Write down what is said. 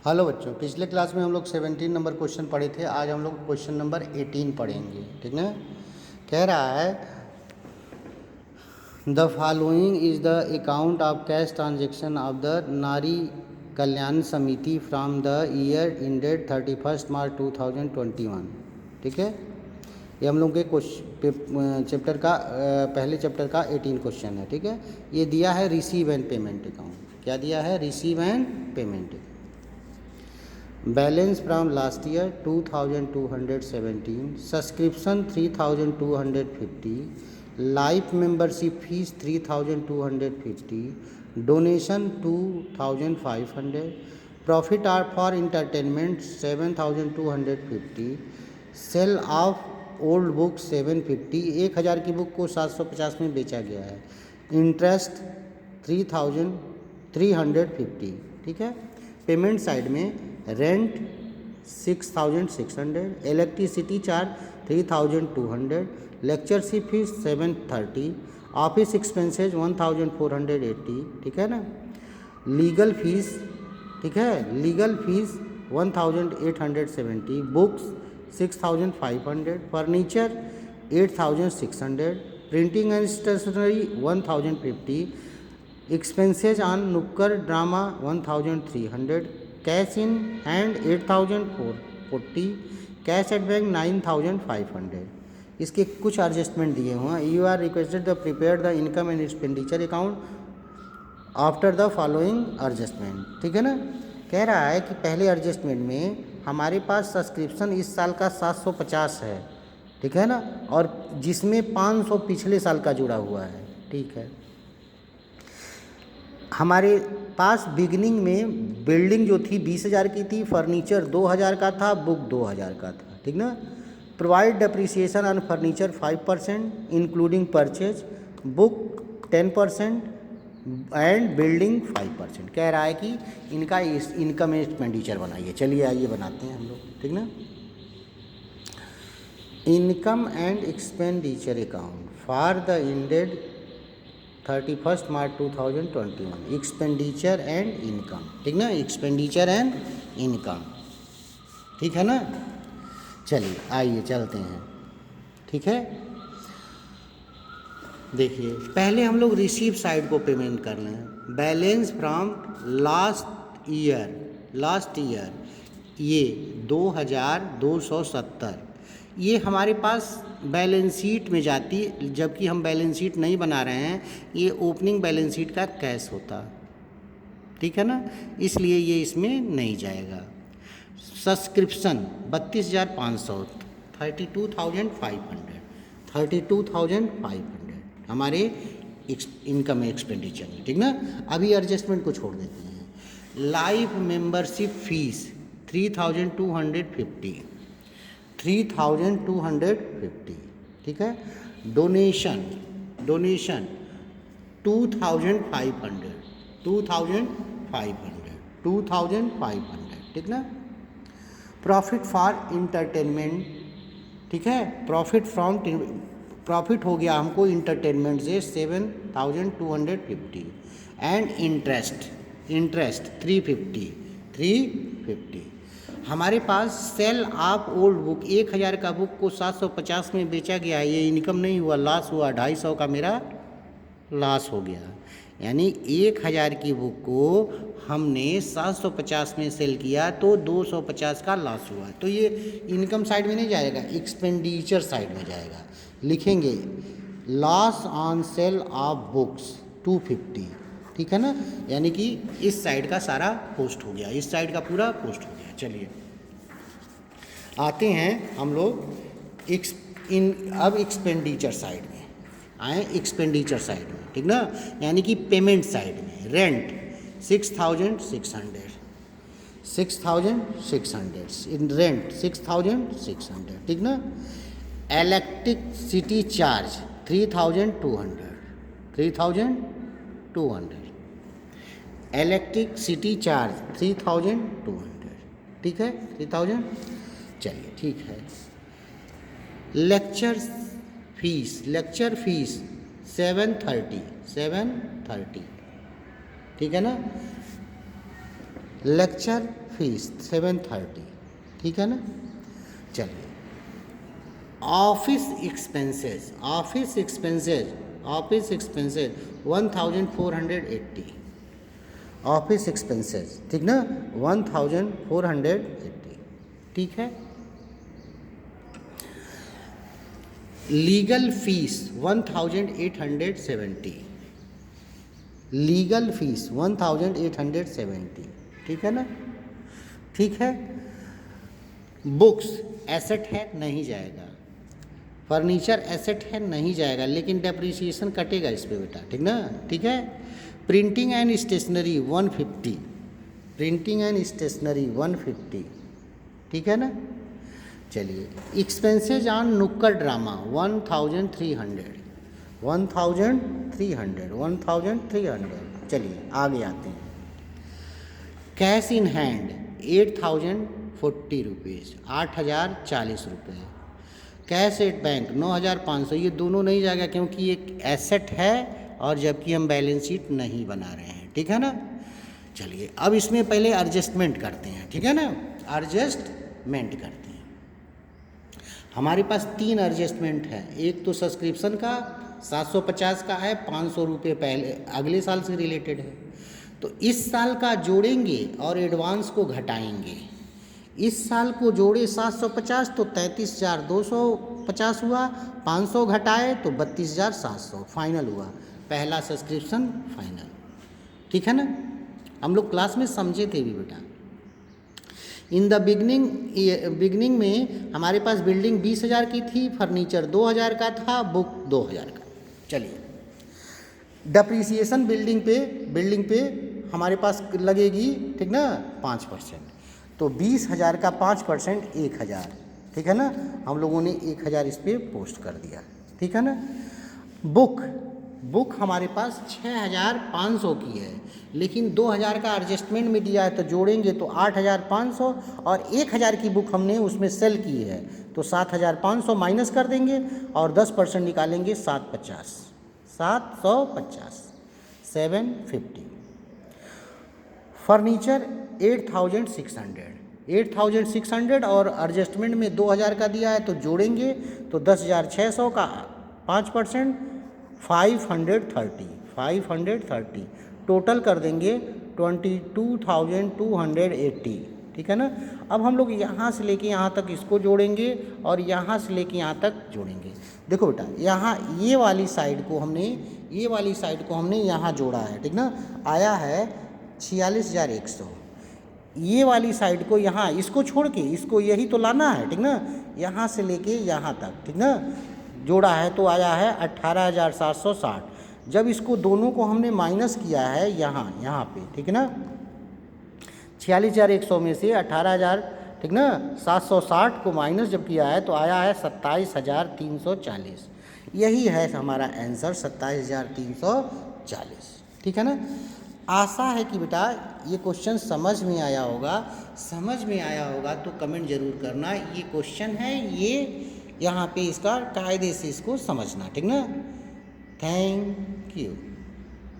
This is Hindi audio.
हेलो बच्चों, पिछले क्लास में हम लोग 17 नंबर क्वेश्चन पढ़े थे। आज हम लोग क्वेश्चन नंबर 18 पढ़ेंगे। ठीक ना। कह रहा है the following is the account of cash transaction of the नारी कल्याण समिति फ्रॉम द ईयर इंडेड 31 मार्च 2021। ठीक है, ये हम लोग के चैप्टर का पहले चैप्टर का 18 क्वेश्चन है। ठीक है, ये दिया है रिसीव एंड पेमेंट अकाउंट। क्या दिया है? Receive and payment account. Balance from last year 2217, subscription 3250, life membership fees 3250, donation 2500, profit are for entertainment 7250, sale of old book 750, 1000 की बुक को 750 में बेचा गया है। इंटरेस्ट 3350। ठीक है। पेमेंट साइड में rent 6600, electricity charge 3200, lectureship fees 730, office expenses 1480। ठीक है ना। लीगल फीस, ठीक है, legal fees 1870, books 6500, furniture 8600, printing and stationery 1050, expenses on nukkad drama 1300, cash in hand 8040, cash at bank 9500। इसके कुछ एडजस्टमेंट दिए हुए हैं। You are requested the prepare the income and expenditure account after the following adjustment. ठीक है ना। कह रहा है कि पहले एडजस्टमेंट में हमारे पास सब्सक्रिप्शन इस साल का 750 है। ठीक है ना, और जिसमें 500 पिछले साल का जुड़ा हुआ है। ठीक है। हमारे पास बिगनिंग में बिल्डिंग जो थी 20,000 की थी, फर्नीचर 2000 का था, बुक 2000 का था। ठीक ना। Provide depreciation on furniture 5% including purchase, book 10% and building 5%। कह रहा है कि इनका इनकम एक्सपेंडिचर बनाइए। चलिए आइए बनाते हैं हम लोग। ठीक ना। Income and expenditure account for the ended 31 March 2021, expenditure and income. ठीक ना, एक्सपेंडिचर एंड इनकम। ठीक है ना। चलिए आइए चलते हैं। ठीक है। देखिए पहले हम लोग रिसीव साइड को पेमेंट कर लें। बैलेंस फ्रॉम लास्ट ईयर ये 2270, ये हमारे पास बैलेंस शीट में जाती, जबकि हम बैलेंस शीट नहीं बना रहे हैं। ये ओपनिंग बैलेंस शीट का कैश होता। ठीक है ना, इसलिए ये इसमें नहीं जाएगा। सब्सक्रिप्शन 32,500, 32,500 हमारे इनकम एक्सपेंडिचर में। ठीक ना। अभी एडजस्टमेंट को छोड़ देते हैं। Life membership fees 3250, 3250। ठीक है। डोनेशन 2500, 2500। ठीक ना। प्रॉफिट फॉर इंटरटेनमेंट, ठीक है, प्रॉफिट हो गया हमको इंटरटेनमेंट से 7250, एंड इंटरेस्ट 350। हमारे पास सेल ऑफ ओल्ड बुक 1000 का बुक को 750 में बेचा गया। ये इनकम नहीं हुआ, लॉस हुआ। 250 का मेरा लॉस हो गया। यानी 1000 की बुक को हमने 750 में सेल किया तो 250 का लॉस हुआ। तो ये इनकम साइड में नहीं जाएगा, एक्सपेंडिचर साइड में जाएगा। लिखेंगे loss on sale of books 250। ठीक है ना। यानी कि इस साइड का सारा पोस्ट हो गया, इस साइड का पूरा पोस्ट हो गया। चलिए आते हैं हम लोग अब एक्सपेंडिचर साइड में आए। एक्सपेंडिचर साइड में, ठीक ना, यानी कि पेमेंट साइड में रेंट 6,600 इन रेंट 6,600। ठीक ना। Electricity charge 3,200, electricity charge 3,200। ठीक है, 3000। चलिए ठीक है। Lecture fees 730। ठीक है ना। लेक्चर फीस 730, ठीक है ना। चलिए ऑफिस एक्सपेंसेस 1480, ऑफिस एक्सपेंसेस, ठीक ना, 1480, ठीक है। लीगल फीस 1870, लीगल फीस 1870, ठीक है ना, ठीक है। बुक्स एसेट है, नहीं जाएगा। फर्नीचर एसेट है, नहीं जाएगा, लेकिन डेप्रिसिएशन कटेगा इस पे बेटा, ठीक ना, ठीक है। Printing and stationery 150, printing and stationery 150, ठीक है ना। चलिए एक्सपेंसेज ऑन नुक्कड़ ड्रामा 1300। चलिए आगे आते हैं। कैश इन हैंड 8040 रुपीज़, 8040 रुपये। कैश एट बैंक 9500, ये दोनों नहीं जाएगा क्योंकि एक एसेट है और जबकि हम बैलेंस शीट नहीं बना रहे हैं, ठीक है ना। चलिए अब इसमें पहले एडजस्टमेंट करते हैं, ठीक है ना, एडजस्टमेंट करते हैं। हमारे पास 3 एडजस्टमेंट है। एक तो सब्सक्रिप्शन का 750 का है, 500 रुपये पहले अगले साल से रिलेटेड है, तो इस साल का जोड़ेंगे और एडवांस को घटाएंगे। इस साल को जोड़े 750 तो 33,250 हुआ, 500 घटाए तो 32,700 फाइनल हुआ, पहला सब्सक्रिप्शन फाइनल, ठीक है ना। हम लोग क्लास में समझे थे भी बेटा। इन द बिगनिंग में हमारे पास बिल्डिंग 20,000 की थी, फर्नीचर 2,000 का था, बुक 2,000 का। चलिए डेप्रिसिएशन बिल्डिंग पे हमारे पास लगेगी, ठीक ना, 5%, तो 20,000 का 5% 1,000, ठीक है ना। हम लोगों ने 1,000 इस पर पोस्ट कर दिया, ठीक है ना। बुक हमारे पास 6,500 की है, लेकिन 2,000 का एडजस्टमेंट में दिया है, तो जोड़ेंगे तो 8,500 और 1,000 की बुक हमने उसमें सेल की है, तो 7,500 माइनस कर देंगे और 10% निकालेंगे, 750, 750। फर्नीचर 8,600 और एडजस्टमेंट में 2,000 का दिया है, तो जोड़ेंगे तो 10,600 का 5% 530, टोटल कर देंगे 22,280, ठीक है ना। अब हम लोग यहाँ से लेके यहाँ तक इसको जोड़ेंगे और यहाँ से लेके यहाँ तक जोड़ेंगे। देखो बेटा, यहाँ ये वाली साइड को हमने यहाँ जोड़ा है, ठीक ना, आया है 46,100। ये वाली साइड को यहाँ इसको छोड़ के इसको यही तो लाना है, ठीक ना, यहाँ से लेके यहाँ तक, ठीक ना, जोड़ा है तो आया है 18,760। जब इसको दोनों को हमने माइनस किया है यहाँ पे, ठीक है ना, 46,100 में से 18,000, ठीक ना, 760 को माइनस जब किया है तो आया है 27,340। यही है हमारा आंसर, 27,340, ठीक है ना। आशा है कि बेटा ये क्वेश्चन समझ में आया होगा तो कमेंट जरूर करना। ये क्वेश्चन है, ये यहाँ पे इसका कायदे से इसको समझना, ठीक ना। Thank you.